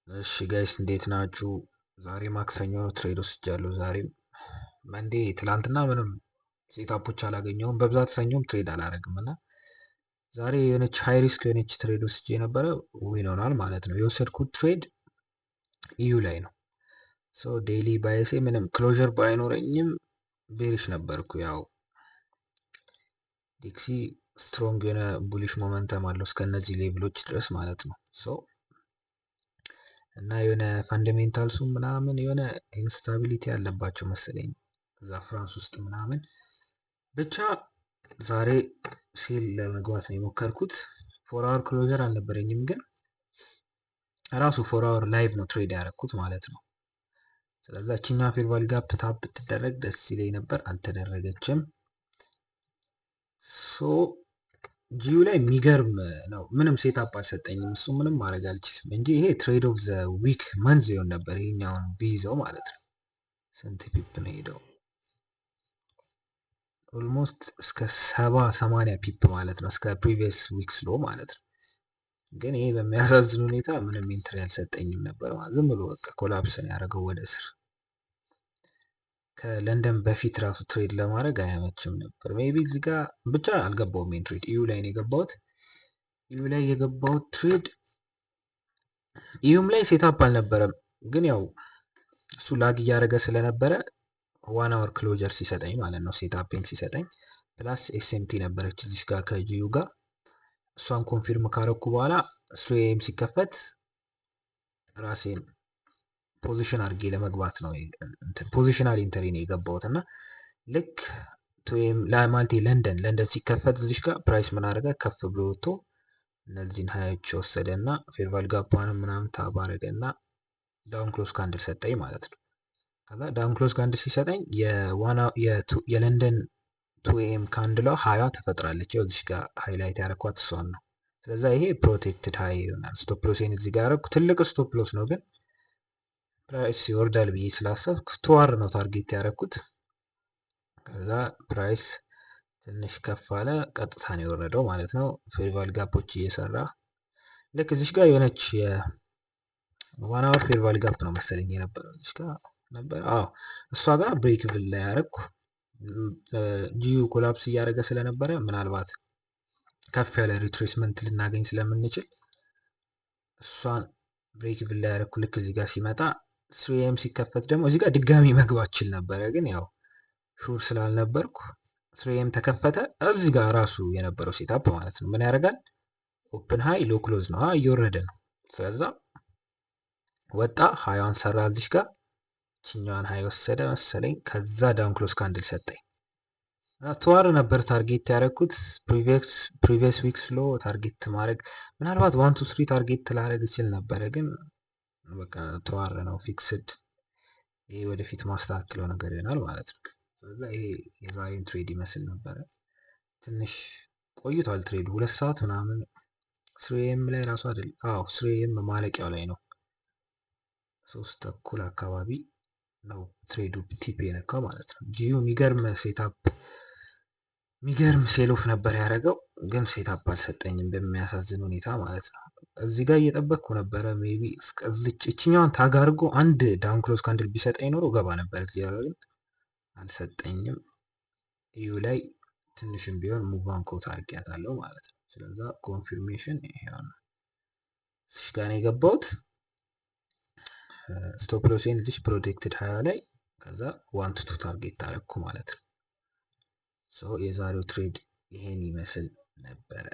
እሺ ጋይስ እንዴት ናችሁ? ዛሬ ማክሰኞ ትሬድ ወስጃለሁ። ዛሬም መንዴ ትላንትና ምንም ሴታፖች አላገኘሁም። በብዛት ሰኞም ትሬድ አላረግም እና ዛሬ የሆነች ሃይ ሪስክ የሆነች ትሬድ ወስጄ የነበረ ዊን ሆኗል ማለት ነው። የወሰድኩት ትሬድ ኢዩ ላይ ነው። ሶ ዴይሊ ባይሴ ምንም ክሎዥር ባይኖረኝም ቤሪሽ ነበርኩ። ያው ዲክሲ ስትሮንግ የሆነ ቡሊሽ ሞመንተም አለው እስከነዚህ ሌቭሎች ድረስ ማለት ነው። ሶ እና የሆነ ፈንዳሜንታልሱ ምናምን የሆነ ኢንስታቢሊቲ ያለባቸው መሰለኝ እዛ ፍራንስ ውስጥ ምናምን ብቻ ዛሬ ሴል ለመግባት ነው የሞከርኩት። ፎር አወር ክሎዘር አልነበረኝም፣ ግን ራሱ ፎር አወር ላይቭ ነው ትሬድ ያደረኩት ማለት ነው። ስለዛ ቺኛ ፌርቫል ጋፕ ታፕ ብትደረግ ደስ ይለኝ ነበር፣ አልተደረገችም። ሶ ጂዩ ላይ የሚገርም ነው። ምንም ሴታፕ አልሰጠኝም። እሱ ምንም ማድረግ አልችልም እንጂ ይሄ ትሬድ ኦፍ ዘ ዊክ መንዝ ይሆን ነበር ይሄኛውን ቢይዘው ማለት ነው። ስንት ፒፕ ነው ሄደው? ኦልሞስት እስከ 70-80 ፒፕ ማለት ነው፣ እስከ ፕሪቪየስ ዊክስ ሎ ማለት ነው። ግን ይሄ በሚያሳዝን ሁኔታ ምንም ኢንትሪ አልሰጠኝም ነበር። ዝም ብሎ በቃ ኮላፕስ ነው ያደረገው ወደ ስር። ከለንደን በፊት ራሱ ትሬድ ለማድረግ አያመችም ነበር። ሜቢ እዚህ ጋር ብቻ አልገባውም። ሜን ትሬድ ኢዩ ላይ ነው የገባሁት። ኢዩ ላይ የገባሁት ትሬድ ኢዩም ላይ ሴታፕ አልነበረም፣ ግን ያው እሱ ላግ እያደረገ ስለነበረ ዋን አወር ክሎጀር ሲሰጠኝ ማለት ነው፣ ሴታፒንግ ሲሰጠኝ ፕላስ ኤስኤምቲ ነበረች እዚህ ጋር ከጂዩ ጋር። እሷን ኮንፊርም ካረኩ በኋላ ስሬም ሲከፈት ራሴን ፖዚሽን አድርጌ ለመግባት ነው ፖዚሽናል ኢንተሪ ነው የገባሁት እና ልክ ማለት ለንደን ሲከፈት እዚህ ጋር ፕራይስ ምን አደረገ? ከፍ ብሎ ወጥቶ እነዚህን ሀያዎች ወሰደ እና ፌርቫል ጋፓንም ምናምን ታባረገ እና ዳውን ክሎዝ ካንድል ሰጠኝ ማለት ነው። ከዛ ዳውን ክሎዝ ካንድል ሲሰጠኝ የለንደን 2ኤም ካንድሏ 20 ተፈጥራለች። ያው እዚህ ጋር ሃይላይት ያረኳት እሷን ነው። ስለዛ ይሄ ፕሮቴክትድ ሃይ ይሆናል። ስቶፕ ሎሴን እዚህ ጋር ያረኩ ትልቅ ስቶፕ ሎስ ነው፣ ግን ፕራይስ ይወርዳል ብዬ ስላሰብኩ ቱዋር ነው ታርጌት ያረኩት። ከዛ ፕራይስ ትንሽ ከፍ አለ፣ ቀጥታ ነው የወረደው ማለት ነው። ፌርቫል ጋፖች እየሰራ ልክ እዚህ ጋር የሆነች የዋን አወር ፌርቫል ጋፕ ነው መሰለኝ የነበረው እዚህ ጋር ነበር። አዎ እሷ ጋር ብሬክ ብል ላይ ያረኩ። ጂዩ ኮላፕስ እያደረገ ስለነበረ ምናልባት ከፍ ያለ ሪትሬስመንት ልናገኝ ስለምንችል እሷን ብሬክ ብል ላይ ያረኩ። ልክ እዚህ ጋር ሲመጣ 3ኤም ሲከፈት ደግሞ እዚህ ጋር ድጋሚ መግባት ችል ነበረ፣ ግን ያው ሹር ስላልነበርኩ 3ኤም ተከፈተ። እዚህ ጋር ራሱ የነበረው ሴታፕ ማለት ነው ምን ያደርጋል? ኦፕን ሃይ ሎ ክሎዝ ነው፣ እየወረደ ነው። ስለዛ ወጣ፣ ሃይዋን ሰራ እዚህ ጋር ችኛዋን ሃይ ወሰደ መሰለኝ። ከዛ ዳውን ክሎዝ ካንድል ሰጠኝ። ቱዋር ነበር ታርጌት ያደረኩት። ፕሪቪየስ ዊክስ ሎ ታርጌት ማድረግ ምናልባት 1-2-3 ታርጌት ላደረግ ይችል ነበረ፣ ግን በቃ ቱዋር ነው ፊክስድ። ይሄ ወደፊት ማስተካክለው ነገር ይሆናል ማለት ነው። ስለዛ ይሄ የዛሬን ትሬድ ይመስል ነበረ። ትንሽ ቆይቷል ትሬዱ 2 ሰዓት ምናምን 3ኤም ላይ ራሱ አይደል? አዎ 3ኤም ማለቂያው ላይ ነው፣ 3 ተኩል አካባቢ ነው ትሬዱ ቲፕ የነካው ማለት ነው። ጂዩ የሚገርም ሴታፕ የሚገርም ሴሎፍ ነበር ያደረገው፣ ግን ሴታፕ አልሰጠኝም በሚያሳዝን ሁኔታ ማለት ነው። እዚህ ጋር እየጠበቅኩ ነበረ። ሜቢ እስከዚች እችኛዋን ታግ አድርጎ አንድ ዳውን ክሎዝ ካንድል ቢሰጠኝ ኖሮ ገባ ነበር፣ ግን አልሰጠኝም። ኢዩ ላይ ትንሽም ቢሆን ሙቫን ኮት አድርጊያታለሁ ማለት ነው። ስለዛ ኮንፊርሜሽን ይሄው ነው። እዚህ ጋር ነው የገባሁት። ስቶፕ ሎሴን እዚህ ፕሮቴክትድ 20 ላይ ከዛ 1-2 ታርጌት ታረኩ ማለት ነው። የዛሬው ትሬድ ይሄን ይመስል ነበረ።